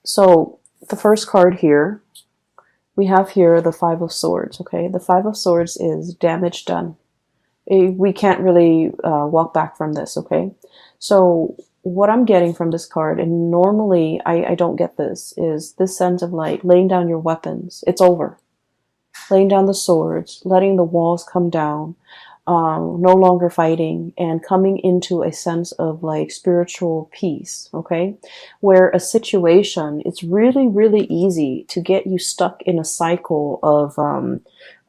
So the first card here, we have here the Five of Swords, okay? The Five of Swords is damage done. We can't really walk back from this, okay? So what I'm getting from this card, and normally I don't get this, is this sense of like laying down your weapons. It's over. Laying down the swords, letting the walls come down, no longer fighting, and coming into a sense of like spiritual peace, okay? Where a situation, it's really, really easy to get you stuck in a cycle of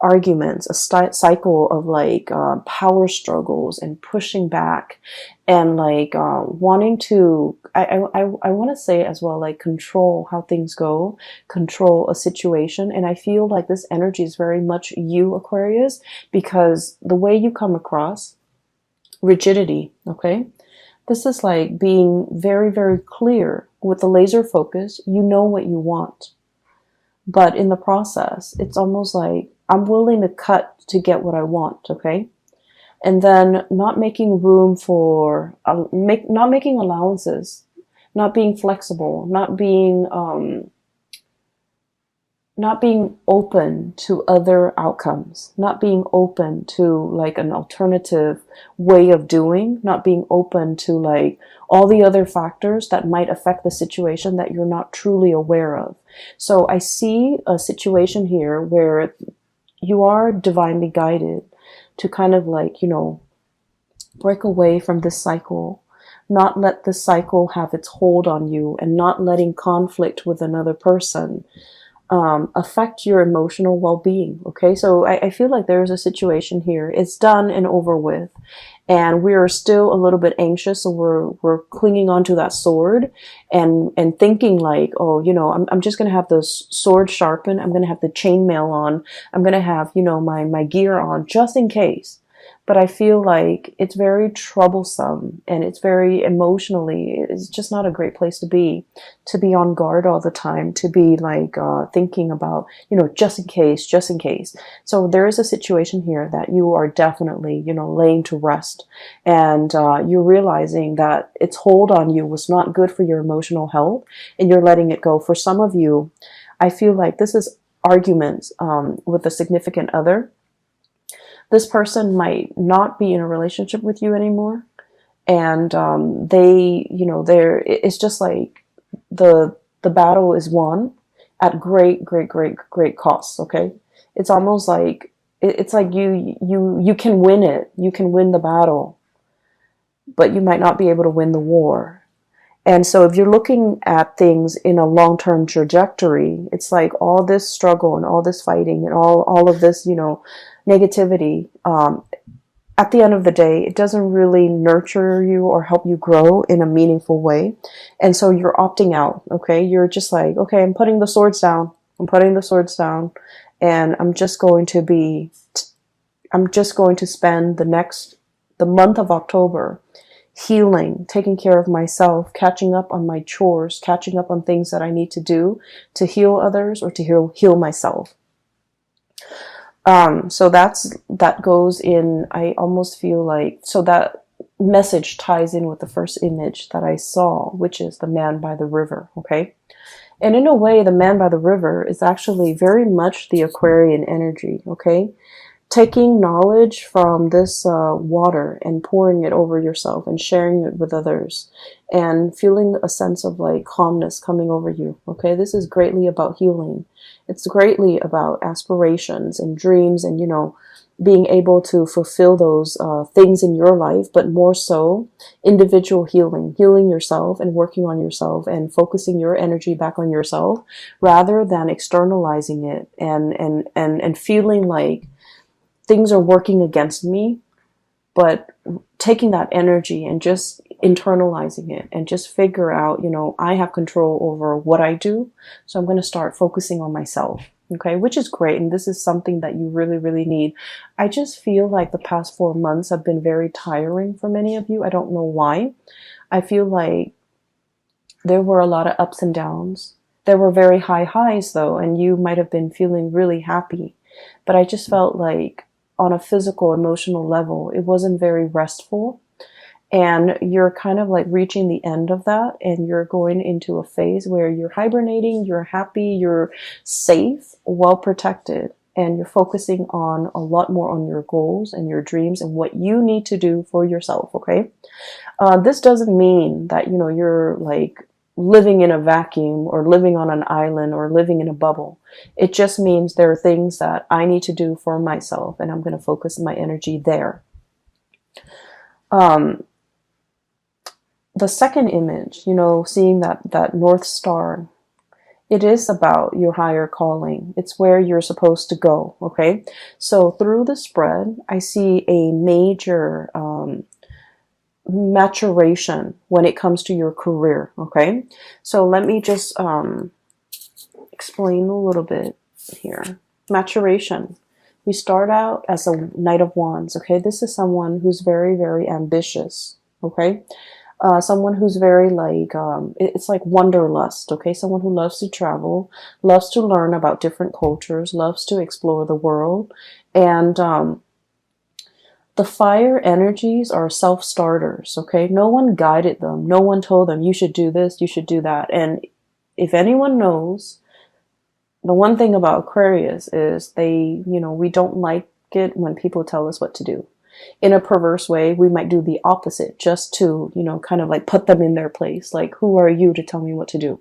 arguments, a cycle of like power struggles and pushing back and like wanting to, I want to say as well, like control how things go, control a situation. And I feel like this energy is very much you, Aquarius, because the way you come across, rigidity, okay? This is like being very, very clear with the laser focus. You know what you want. But in the process, it's almost like I'm willing to cut to get what I want, okay? And then not making room for, not making allowances, not being flexible, not being open to other outcomes, not being open to like an alternative way of doing, not being open to like all the other factors that might affect the situation that you're not truly aware of. So I see a situation here where you are divinely guided to kind of like, you know, break away from this cycle, not let this cycle have its hold on you, and not letting conflict with another person affect your emotional well-being. Okay, so I feel like there's a situation here. It's done and over with, and we are still a little bit anxious, so we're clinging onto that sword and thinking like, oh, you know, I'm just gonna have the sword sharpened. I'm gonna have the chainmail on. I'm gonna have, you know, my gear on just in case. But I feel like it's very troublesome and it's very emotionally, it's just not a great place to be on guard all the time, to be like thinking about, you know, just in case, just in case. So there is a situation here that you are definitely, you know, laying to rest, and you're realizing that its hold on you was not good for your emotional health, and you're letting it go. For some of you, I feel like this is arguments with a significant other. This person might not be in a relationship with you anymore, and they, you know, it's just like the battle is won at great costs. Okay, it's almost like it's like you can win it, you can win the battle, but you might not be able to win the war. And so if you're looking at things in a long-term trajectory, it's like all this struggle and all this fighting and all of this, you know, negativity, at the end of the day, it doesn't really nurture you or help you grow in a meaningful way. And so you're opting out, okay? You're just like, okay, I'm putting the swords down. I'm putting the swords down, and I'm just going to spend the month of October healing, taking care of myself, catching up on my chores, catching up on things that I need to do to heal others or to heal myself. So that goes in, I almost feel like, so that message ties in with the first image that I saw, which is the man by the river, okay? And in a way, the man by the river is actually very much the Aquarian energy, okay? Taking knowledge from this water and pouring it over yourself and sharing it with others and feeling a sense of like calmness coming over you. Okay, this is greatly about healing. It's greatly about aspirations and dreams and, you know, being able to fulfill those things in your life, but more so individual healing, healing yourself and working on yourself and focusing your energy back on yourself rather than externalizing it and feeling like things are working against me, but taking that energy and just internalizing it and just figure out, you know, I have control over what I do. So I'm going to start focusing on myself. Okay, which is great. And this is something that you really, really need. I just feel like the past 4 months have been very tiring for many of you. I don't know why. I feel like there were a lot of ups and downs. There were very high highs though, and you might have been feeling really happy. But I just felt like on a physical, emotional level, it wasn't very restful. And you're kind of like reaching the end of that, and you're going into a phase where you're hibernating, you're happy, you're safe, well protected, and you're focusing on a lot more on your goals and your dreams and what you need to do for yourself. Okay. This doesn't mean that, you know, you're like living in a vacuum or living on an island or living in a bubble. It just means there are things that I need to do for myself, and I'm going to focus my energy there. Um, the second image, you know, seeing that North Star, it is about your higher calling. It's where you're supposed to go. Okay. So through the spread, I see a major, maturation when it comes to your career. Okay. So let me just, explain a little bit here. Maturation. We start out as a Knight of Wands. Okay. This is someone who's very, very ambitious. Okay. Someone who's very like, it's like wanderlust, okay? Someone who loves to travel, loves to learn about different cultures, loves to explore the world. And the fire energies are self-starters, okay? No one guided them. No one told them, you should do this, you should do that. And if anyone knows, the one thing about Aquarius is they, you know, we don't like it when people tell us what to do. In a perverse way, we might do the opposite just to, you know, kind of like put them in their place. Like, who are you to tell me what to do?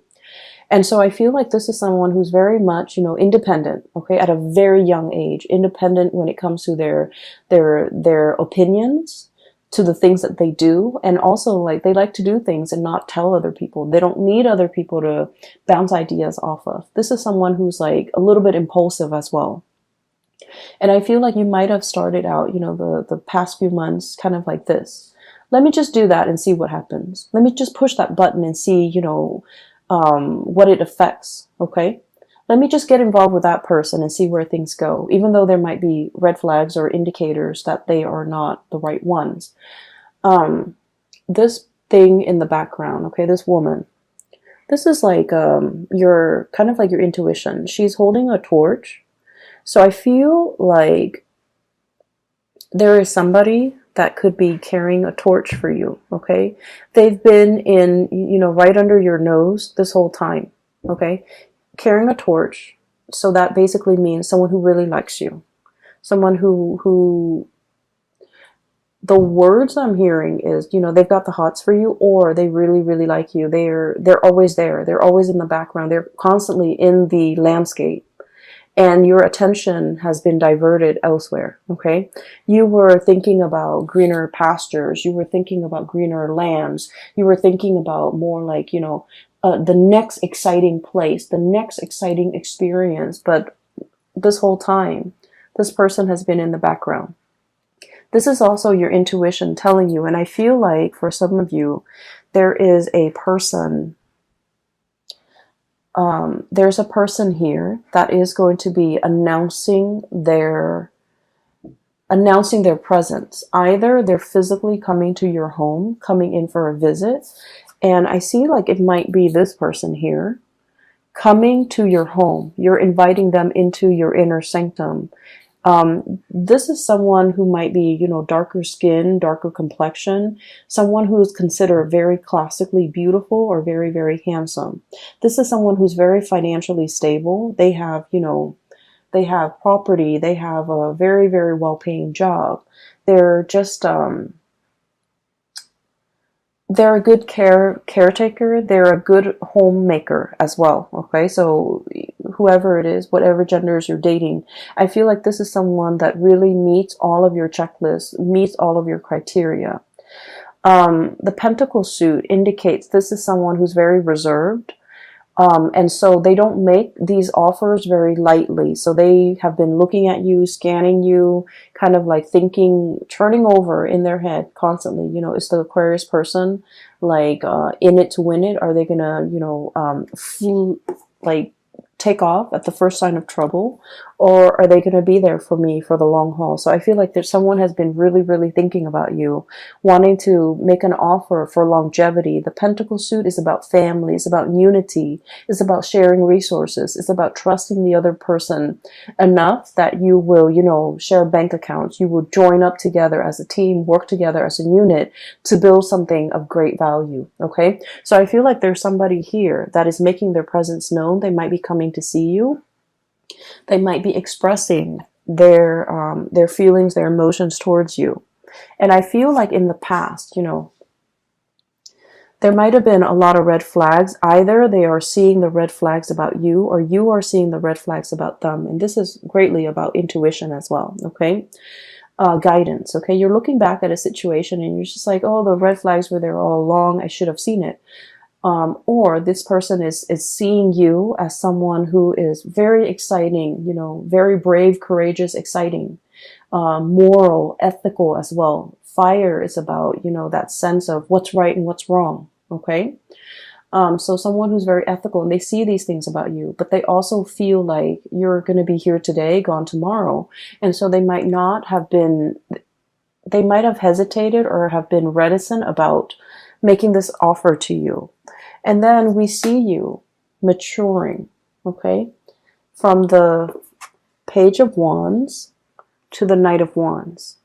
And so I feel like this is someone who's very much, you know, independent, okay, at a very young age, independent when it comes to their opinions, to the things that they do. And also, like, they like to do things and not tell other people. They don't need other people to bounce ideas off of. This is someone who's like a little bit impulsive as well. And I feel like you might have started out, you know, the past few months kind of like this. Let me just do that and see what happens. Let me just push that button and see, you know, what it affects. Okay. Let me just get involved with that person and see where things go, even though there might be red flags or indicators that they are not the right ones. This thing in the background, okay, this woman, this is like your kind of like your intuition. She's holding a torch. So I feel like there is somebody that could be carrying a torch for you, okay? They've been in, you know, right under your nose this whole time, okay? Carrying a torch. So that basically means someone who really likes you. Someone who the words I'm hearing is, you know, they've got the hots for you, or they really, really like you. They're always there. They're always in the background. They're constantly in the landscape. And your attention has been diverted elsewhere, okay? You were thinking about greener pastures. You were thinking about greener lands. You were thinking about more like, you know, the next exciting place, the next exciting experience. But this whole time, this person has been in the background. This is also your intuition telling you. And I feel like for some of you, there is a person... there's a person here that is going to be announcing their presence. Either they're physically coming to your home, coming in for a visit, and I see like it might be this person here coming to your home. You're inviting them into your inner sanctum. This is someone who might be, you know, darker skin, darker complexion, someone who is considered very classically beautiful or very, very handsome. This is someone who's very financially stable. They have, you know, they have property. They have a very, very well-paying job. They're just, they're a good caretaker. They're a good homemaker as well. Okay. So whoever it is, whatever genders you're dating, I feel like this is someone that really meets all of your checklists, meets all of your criteria. The Pentacle suit indicates this is someone who's very reserved. And so they don't make these offers very lightly. So they have been looking at you, scanning you, kind of like thinking, turning over in their head constantly. You know, is the Aquarius person like in it to win it? Are they gonna, you know, like take off at the first sign of trouble, or are they going to be there for me for the long haul? So I feel like there's someone has been really, really thinking about you, wanting to make an offer for longevity. The Pentacle suit is about family, it's about unity, it's about sharing resources, it's about trusting the other person enough that you will, share bank accounts, you will join up together as a team, work together as a unit to build something of great value. Okay, so I feel like there's somebody here that is making their presence known. They might be coming to see you. They might be expressing their feelings, their emotions towards you. And I feel like in the past, there might have been a lot of red flags. Either they are seeing the red flags about you, or you are seeing the red flags about them. And this is greatly about intuition as well. Okay. Guidance. Okay. You're looking back at a situation and you're just like, oh, the red flags were there all along. I should have seen it. Or this person is seeing you as someone who is very exciting, very brave, courageous, exciting, moral, ethical as well. Fire is about, that sense of what's right and what's wrong. Okay. So someone who's very ethical, and they see these things about you, but they also feel like you're going to be here today, gone tomorrow. And so they might have hesitated or have been reticent about making this offer to you. And then we see you maturing, okay, from the Page of Wands to the Knight of Wands.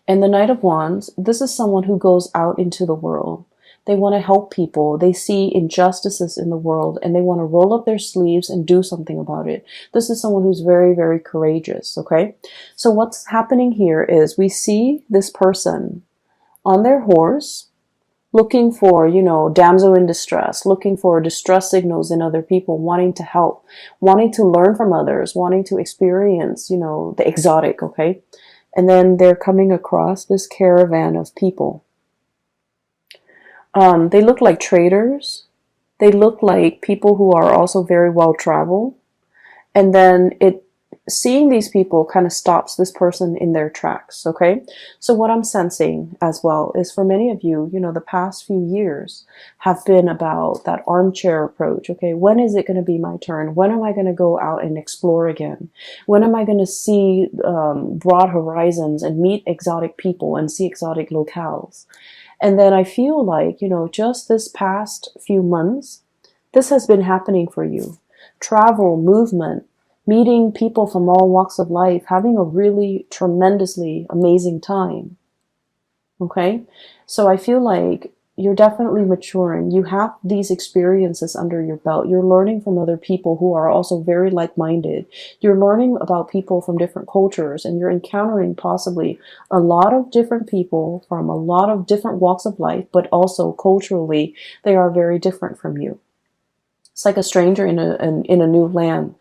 And the Knight of Wands, this is someone who goes out into the world. They want to help people. They see injustices in the world and they want to roll up their sleeves and do something about it. This is someone who's very, very courageous, okay? So what's happening here is we see this person on their horse, looking for, damsel in distress, looking for distress signals in other people, wanting to help, wanting to learn from others, wanting to experience, the exotic, okay? And then they're coming across this caravan of people. They look like traders. They look like people who are also very well traveled. And then seeing these people kind of stops this person in their tracks, okay? So what I'm sensing as well is for many of you, the past few years have been about that armchair approach, okay? When is it going to be my turn? When am I going to go out and explore again? When am I going to see broad horizons and meet exotic people and see exotic locales? And then I feel like, just this past few months, this has been happening for you. Travel, movement, meeting people from all walks of life, having a really tremendously amazing time. Okay? So I feel like you're definitely maturing. You have these experiences under your belt. You're learning from other people who are also very like-minded. You're learning about people from different cultures, and you're encountering possibly a lot of different people from a lot of different walks of life, but also culturally, they are very different from you. It's like a stranger in a new land,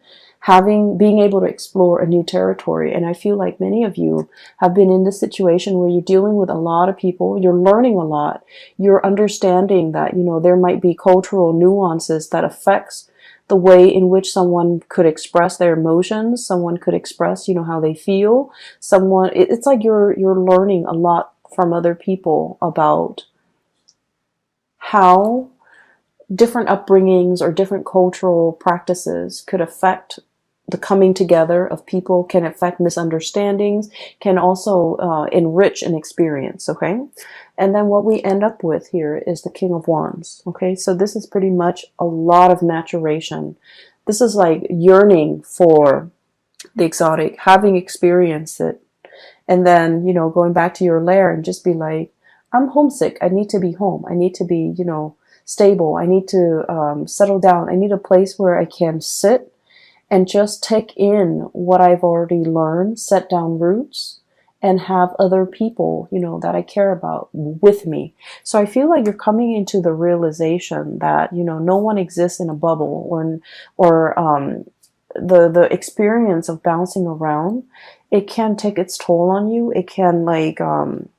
being able to explore a new territory. And I feel like many of you have been in this situation where you're dealing with a lot of people, you're learning a lot, you're understanding that, there might be cultural nuances that affects the way in which someone could express their emotions, someone could express, how they feel, it's like you're learning a lot from other people about how different upbringings or different cultural practices could affect the coming together of people, can affect misunderstandings, can also enrich an experience, okay? And then what we end up with here is the King of Wands, okay? So this is pretty much a lot of maturation. This is like yearning for the exotic, having experienced it, and then, going back to your lair and just be like, I'm homesick. I need to be home. I need to be, stable. I need to settle down. I need a place where I can sit and just take in what I've already learned, set down roots, and have other people, that I care about with me. So I feel like you're coming into the realization that, no one exists in a bubble, or the experience of bouncing around, it can take its toll on you. It can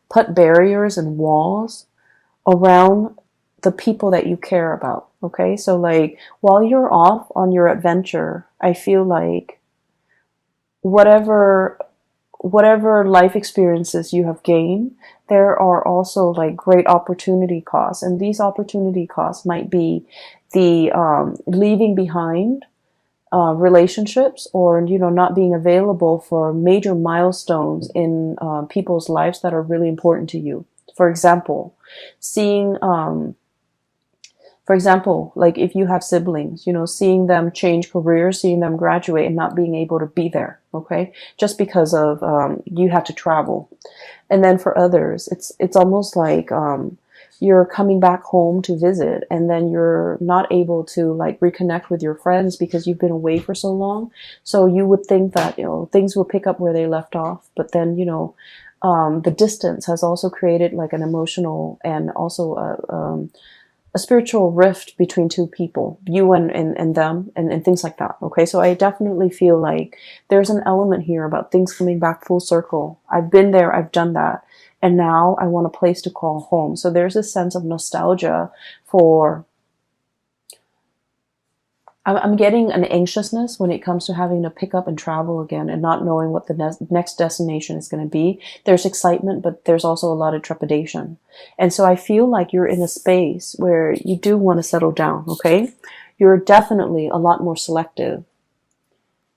put barriers and walls around the people that you care about. Okay, so while you're off on your adventure, I feel like whatever whatever life experiences you have gained, there are also like great opportunity costs. And these opportunity costs might be the leaving behind relationships, or not being available for major milestones in people's lives that are really important to you. For example, seeing like if you have siblings, seeing them change careers, seeing them graduate and not being able to be there, okay? Just because of you had to travel. And then for others, it's almost like you're coming back home to visit, and then you're not able to like reconnect with your friends because you've been away for so long. So you would think that things will pick up where they left off, but then the distance has also created like an emotional and also a spiritual rift between two people, you and them, and things like that. Okay, so I definitely feel like there's an element here about things coming back full circle. I've been there, I've done that, and now I want a place to call home. So there's a sense of nostalgia for, I'm getting an anxiousness when it comes to having to pick up and travel again and not knowing what the next destination is going to be. There's excitement, but there's also a lot of trepidation. And so I feel like you're in a space where you do want to settle down, okay? You're definitely a lot more selective.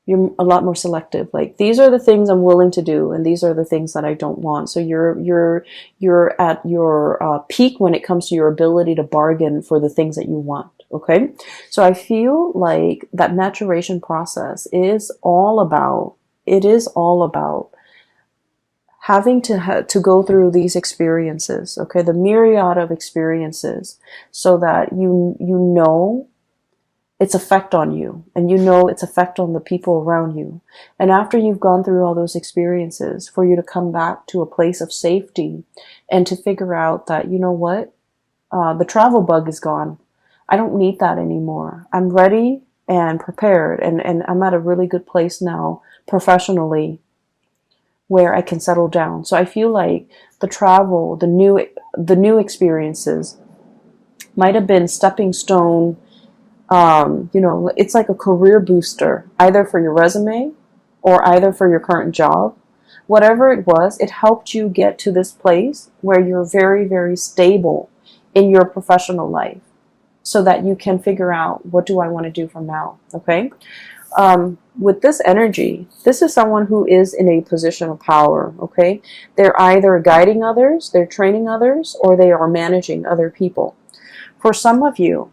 You're a lot more selective. Like, these are the things I'm willing to do, and these are the things that I don't want. So you're at your peak when it comes to your ability to bargain for the things that you want. Okay, so I feel like that maturation process is all about, having to go through these experiences, okay, the myriad of experiences, so that you know its effect on you, and its effect on the people around you. And after you've gone through all those experiences, for you to come back to a place of safety and to figure out that, the travel bug is gone. I don't need that anymore. I'm ready and prepared, and I'm at a really good place now professionally where I can settle down. So I feel like the travel, the new experiences might have been stepping stone. It's like a career booster, either for your resume or either for your current job. Whatever it was, it helped you get to this place where you're very, very stable in your professional life, so that you can figure out, what do I want to do from now, okay? With this energy, this is someone who is in a position of power, okay? They're either guiding others, they're training others, or they are managing other people. For some of you,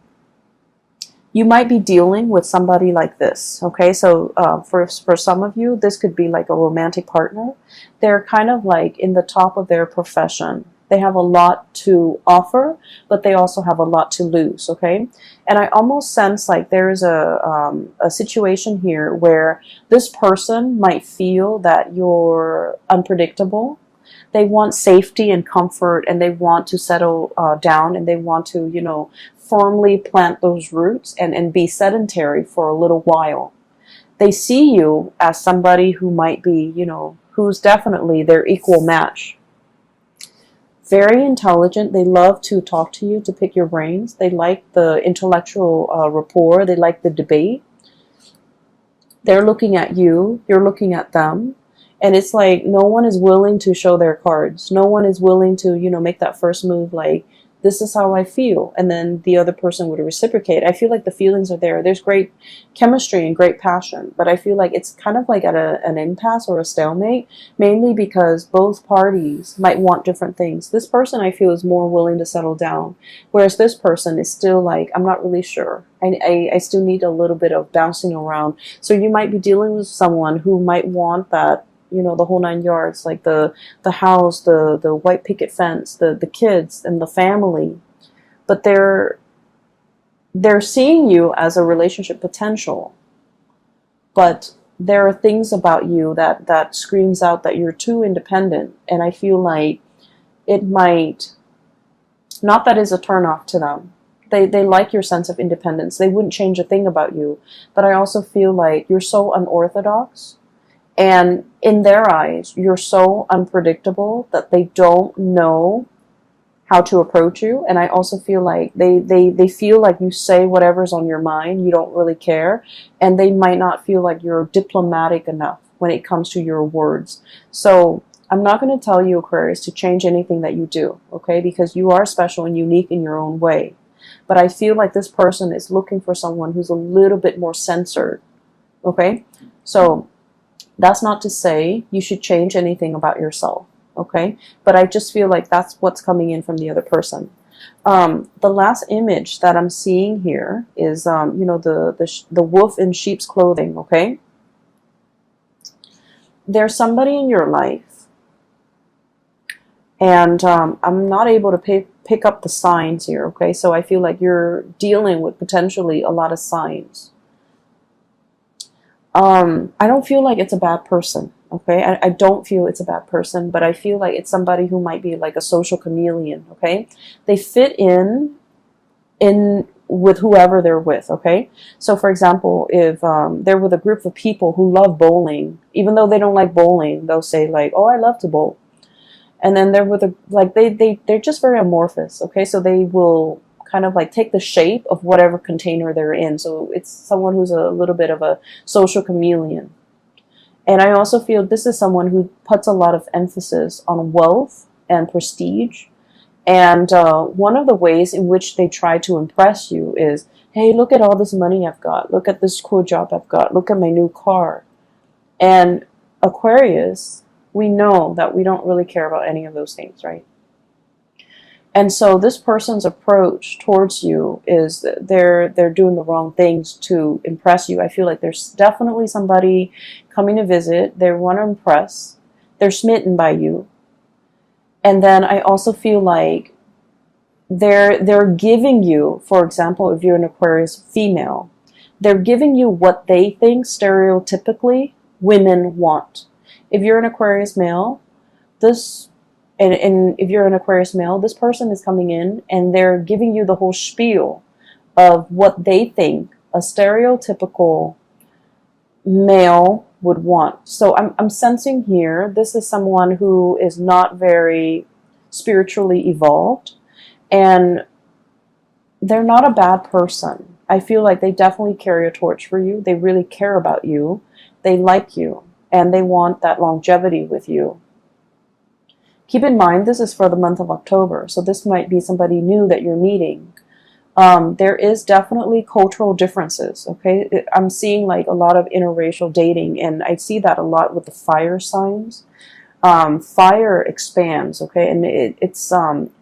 you might be dealing with somebody like this, okay? So for some of you, this could be like a romantic partner. They're kind of like in the top of their profession. They have a lot to offer, but they also have a lot to lose, okay? And I almost sense like there's a situation here where this person might feel that you're unpredictable. They want safety and comfort, and they want to settle down, and they want to, firmly plant those roots and be sedentary for a little while. They see you as somebody who might be, who's definitely their equal match. Very intelligent. They love to talk to you, to pick your brains. They like the intellectual rapport. They like the debate. They're looking at you. You're looking at them. And it's like no one is willing to show their cards. No one is willing to, make that first move like, this is how I feel. And then the other person would reciprocate. I feel like the feelings are there. There's great chemistry and great passion. But I feel like it's kind of like at an impasse or a stalemate, mainly because both parties might want different things. This person, I feel, is more willing to settle down, whereas this person is still like, I'm not really sure. I still need a little bit of bouncing around. So you might be dealing with someone who might want that, the whole 9 yards, like the house, the white picket fence, the kids and the family. But they're seeing you as a relationship potential. But there are things about you that screams out that you're too independent. And I feel like it might, not that is a turnoff to them. They like your sense of independence. They wouldn't change a thing about you. But I also feel like you're so unorthodox. And in their eyes, you're so unpredictable that they don't know how to approach you. And I also feel like they feel like you say whatever's on your mind. You don't really care. And they might not feel like you're diplomatic enough. when it comes to your words. So I'm not going to tell you, Aquarius, to change anything that you do, okay? Because you are special and unique in your own way. But I feel like this person is looking for someone who's a little bit more censored, okay? So that's not to say you should change anything about yourself, okay? But I just feel like that's what's coming in from the other person. The last image that I'm seeing here is, you know, the wolf in sheep's clothing, okay? There's somebody in your life, and I'm not able to pick up the signs here, okay? So I feel like you're dealing with potentially a lot of signs. I don't feel like it's a bad person, okay? I don't feel it's a bad person, but I feel like it's somebody who might be like a social chameleon, okay? They fit in with whoever they're with, okay? So for example, if they're with a group of people who love bowling, even though they don't like bowling, they'll say like, oh, I love to bowl. And then they're with a, like, they're just very amorphous, okay? So they will kind of like take the shape of whatever container they're in. So it's someone who's a little bit of a social chameleon. And I also feel this is someone who puts a lot of emphasis on wealth and prestige. And one of the ways in which they try to impress you is, hey, look at all this money I've got. Look at this cool job I've got. Look at my new car. And Aquarius, we know that we don't really care about any of those things, right? And so this person's approach towards you is they're doing the wrong things to impress you. I feel like there's definitely somebody coming to visit. They want to impress. They're smitten by you. And then I also feel like they're giving you, for example, if you're an Aquarius female, they're giving you what they think stereotypically women want. If you're an Aquarius male, and if you're an Aquarius male, this person is coming in and they're giving you the whole spiel of what they think a stereotypical male would want. So I'm sensing here, this is someone who is not very spiritually evolved, and they're not a bad person. I feel like they definitely carry a torch for you. They really care about you. They like you, and they want that longevity with you. Keep in mind, this is for the month of October, so this might be somebody new that you're meeting. There is definitely cultural differences, okay? I'm seeing like a lot of interracial dating, and I see that a lot with the fire signs. Fire expands, okay? And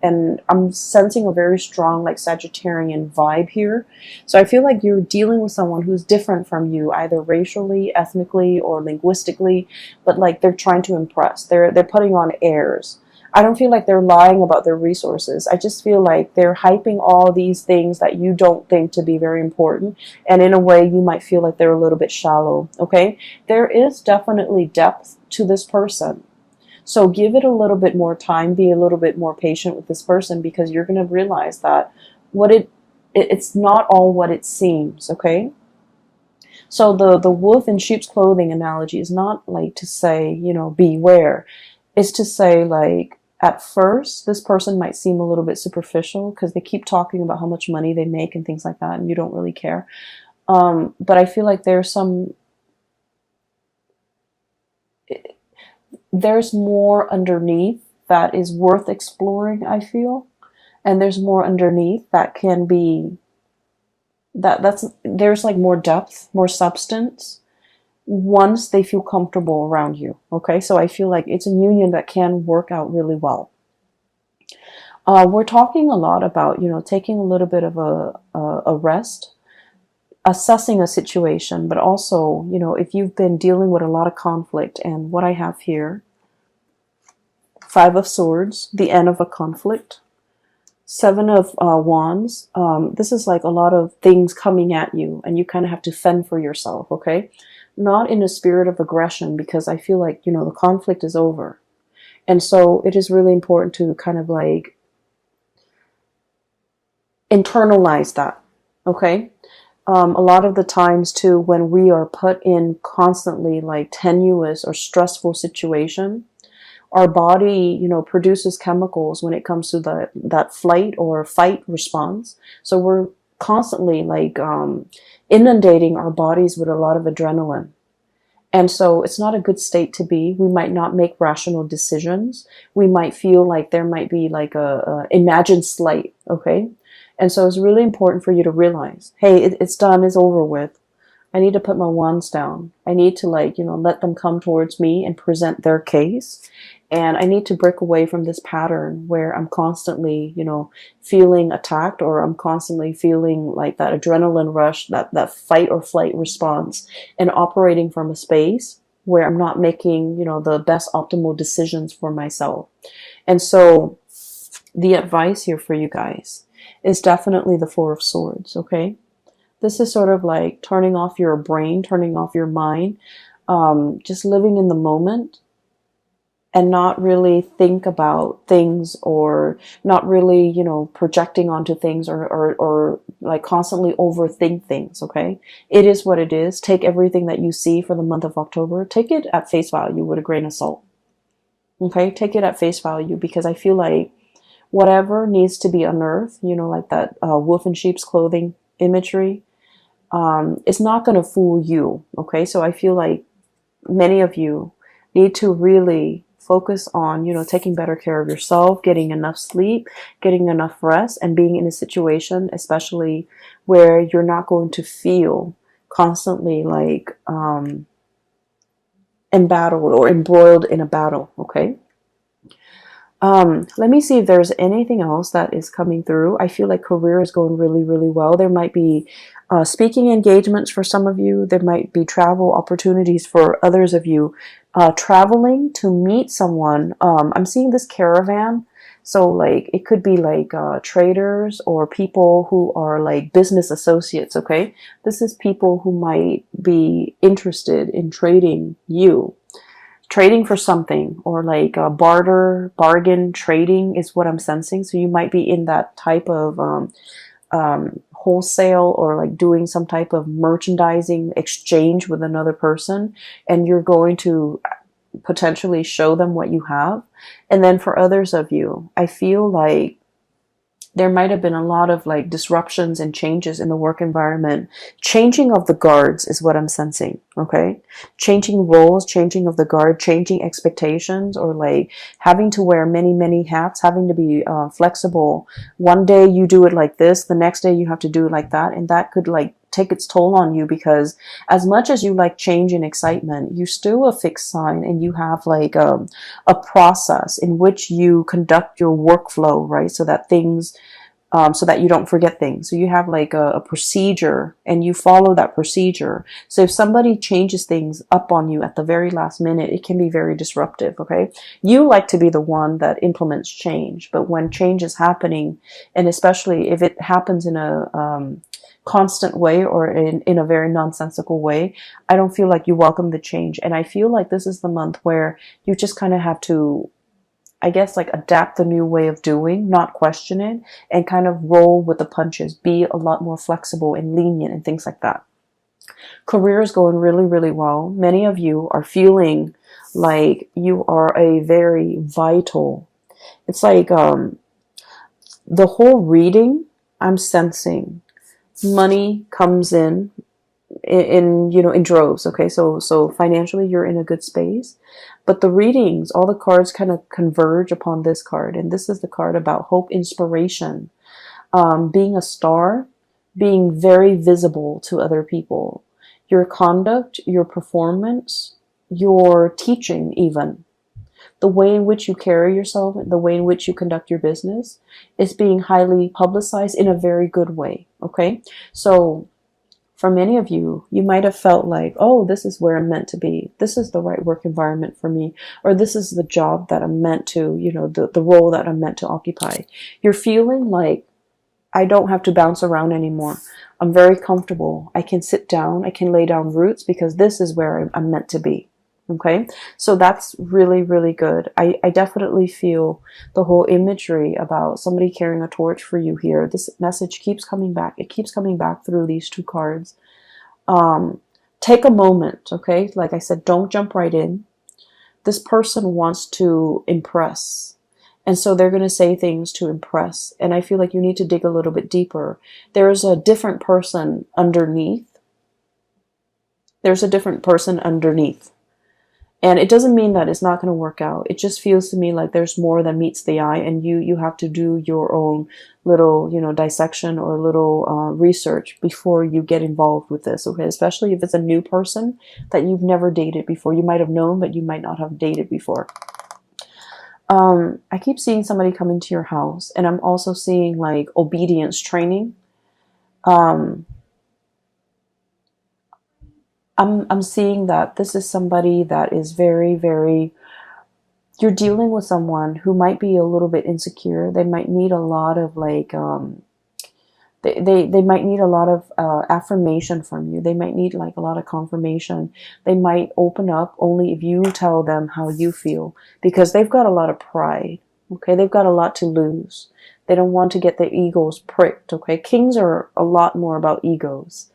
and I'm sensing a very strong like Sagittarian vibe here. So I feel like you're dealing with someone who's different from you, either racially, ethnically, or linguistically, but like they're trying to impress. They're putting on airs. I don't feel like they're lying about their resources. I just feel like they're hyping all these things that you don't think to be very important. And in a way, you might feel like they're a little bit shallow, okay? There is definitely depth to this person. So give it a little bit more time, be a little bit more patient with this person, because you're going to realize that it's not all what it seems, okay? So the wolf in sheep's clothing analogy is not like to say, you know, beware. It's to say like, at first, this person might seem a little bit superficial because they keep talking about how much money they make and things like that, and you don't really care. But I feel like there's more underneath that is worth exploring, I feel. And there's more underneath that can be, there's like more depth, more substance once they feel comfortable around you, okay? So I feel like it's a union that can work out really well. We're talking a lot about, you know, taking a little bit of a rest, assessing a situation, but also, you know, if you've been dealing with a lot of conflict, and what I have here, 5 of Swords, the end of a conflict, 7 of Wands, this is like a lot of things coming at you, and you kind of have to fend for yourself, okay? Not in a spirit of aggression, because I feel like, you know, the conflict is over. And so it is really important to kind of like internalize that, okay? A lot of the times too, when we are put in constantly like tenuous or stressful situation, our body, you know, produces chemicals when it comes to that flight or fight response. So we're constantly like inundating our bodies with a lot of adrenaline. And so it's not a good state to be. We might not make rational decisions. We might feel like there might be like a imagined slight, okay? And so it's really important for you to realize, hey, it's done, it's over with. I need to put my wands down. I need to, like, let them come towards me and present their case. And I need to break away from this pattern where I'm constantly, feeling attacked, or I'm constantly feeling like that adrenaline rush, that fight or flight response, and operating from a space where I'm not making, the best optimal decisions for myself. And so the advice here for you guys is definitely the Four of Swords, okay? This is sort of like turning off your brain, turning off your mind, just living in the moment, and not really think about things, or not really, projecting onto things, or like constantly overthink things, okay? It is what it is. Take everything that you see for the month of October, take it at face value with a grain of salt, okay? Take it at face value, because I feel like whatever needs to be unearthed, like that wolf in sheep's clothing imagery, it's not going to fool you, okay? So I feel like many of you need to really focus on, taking better care of yourself, getting enough sleep, getting enough rest, and being in a situation, especially where you're not going to feel constantly like embattled or embroiled in a battle, okay? Let me see if there's anything else that is coming through. I feel like career is going really, really well. There might be speaking engagements for some of you. There might be travel opportunities for others of you. Traveling to meet someone. I'm seeing this caravan. So like it could be like traders or people who are like business associates, okay? This is people who might be interested in trading for something, or like bargain trading is what I'm sensing. So you might be in that type of wholesale, or like doing some type of merchandising exchange with another person, and you're going to potentially show them what you have. And then for others of you, I feel like there might have been a lot of like disruptions and changes in the work environment. Changing of the guards is what I'm sensing, okay? Changing roles, changing of the guard, changing expectations, or like having to wear many, many hats, having to be flexible. One day you do it like this, the next day you have to do it like that. And that could like take its toll on you, because as much as you like change and excitement, you're still a fixed sign, and you have like a process in which you conduct your workflow, right? So that things, so that you don't forget things. So you have like a procedure, and you follow that procedure. So if somebody changes things up on you at the very last minute, it can be very disruptive, okay? You like to be the one that implements change, but when change is happening, and especially if it happens in a constant way, or in a very nonsensical way, I don't feel like you welcome the change. And I feel like this is the month where you just kind of have to, I guess, like adapt the new way of doing, not question it, and kind of roll with the punches, be a lot more flexible and lenient and things like that. Career is going really, really well. Many of you are feeling like you are a very vital, it's like the whole reading, I'm sensing money comes in droves, okay? So financially you're in a good space, but the readings, all the cards kind of converge upon this card, and this is the card about hope, inspiration, being a star, being very visible to other people, your conduct, your performance, your teaching, even the way in which you carry yourself, the way in which you conduct your business is being highly publicized in a very good way, okay? So for many of you, you might have felt like, oh, this is where I'm meant to be. This is the right work environment for me. Or this is the job that I'm meant to, the role that I'm meant to occupy. You're feeling like, I don't have to bounce around anymore. I'm very comfortable. I can sit down. I can lay down roots, because this is where I'm meant to be. Okay, so that's really, really good. I definitely feel the whole imagery about somebody carrying a torch for you here. This message keeps coming back. It keeps coming back through these two cards. Take a moment, okay? Like I said, don't jump right in. This person wants to impress. And so they're going to say things to impress. And I feel like you need to dig a little bit deeper. There's a different person underneath. there's a different person underneath. And it doesn't mean that it's not going to work out. It just feels to me like there's more than meets the eye, and you have to do your own little, dissection or little research before you get involved with this, okay? Especially if it's a new person that you've never dated before. You might have known, but you might not have dated before. I keep seeing somebody come into your house, and I'm also seeing like obedience training. Um, I'm seeing that this is somebody that is very, very, you're dealing with someone who might be a little bit insecure. They might need a lot of like, they might need a lot of affirmation from you. They might need like a lot of confirmation. They might open up only if you tell them how you feel, because they've got a lot of pride. Okay, they've got a lot to lose. They don't want to get their egos pricked. Okay, kings are a lot more about egos.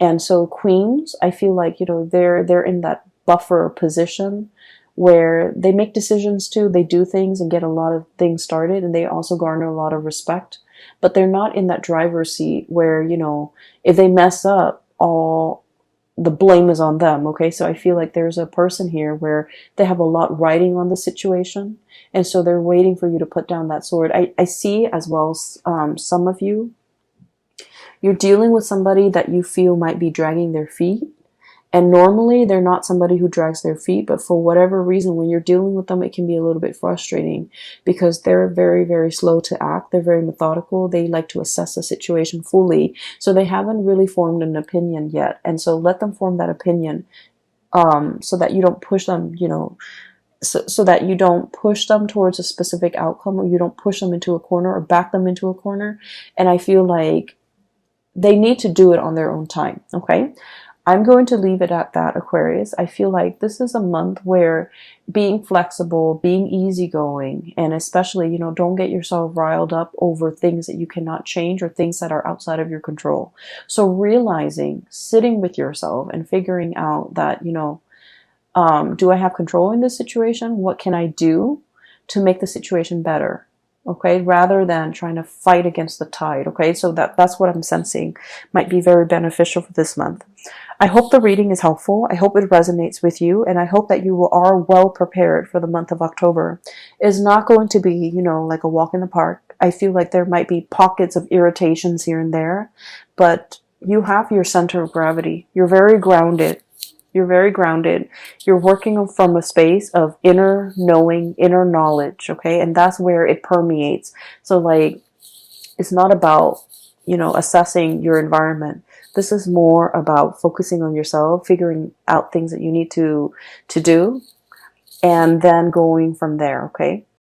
And so queens, I feel like, they're in that buffer position where they make decisions too. They do things and get a lot of things started, and they also garner a lot of respect. But they're not in that driver's seat where, if they mess up, all the blame is on them. Okay, so I feel like there's a person here where they have a lot riding on the situation, and so they're waiting for you to put down that sword. I see as well, some of you, you're dealing with somebody that you feel might be dragging their feet. And normally they're not somebody who drags their feet, but for whatever reason, when you're dealing with them, it can be a little bit frustrating because they're very, very slow to act. They're very methodical. They like to assess the situation fully. So they haven't really formed an opinion yet. And so let them form that opinion, so that you don't push them, so that you don't push them towards a specific outcome, or you don't push them into a corner or back them into a corner. And I feel like they need to do it on their own time. Okay. I'm going to leave it at that, Aquarius. I feel like this is a month where being flexible, being easygoing, and especially, don't get yourself riled up over things that you cannot change or things that are outside of your control. So realizing, sitting with yourself and figuring out that, do I have control in this situation? What can I do to make the situation better? Okay, rather than trying to fight against the tide. Okay, so that's what I'm sensing might be very beneficial for this month. I hope the reading is helpful. I hope it resonates with you, and I hope that you are well prepared for the month of October. It's not going to be, like a walk in the park. I feel like there might be pockets of irritations here and there, but you have your center of gravity. You're very grounded. You're very grounded. You're working from a space of inner knowing, inner knowledge, okay? And that's where it permeates. So like, it's not about, assessing your environment. This is more about focusing on yourself, figuring out things that you need to do, and then going from there, okay?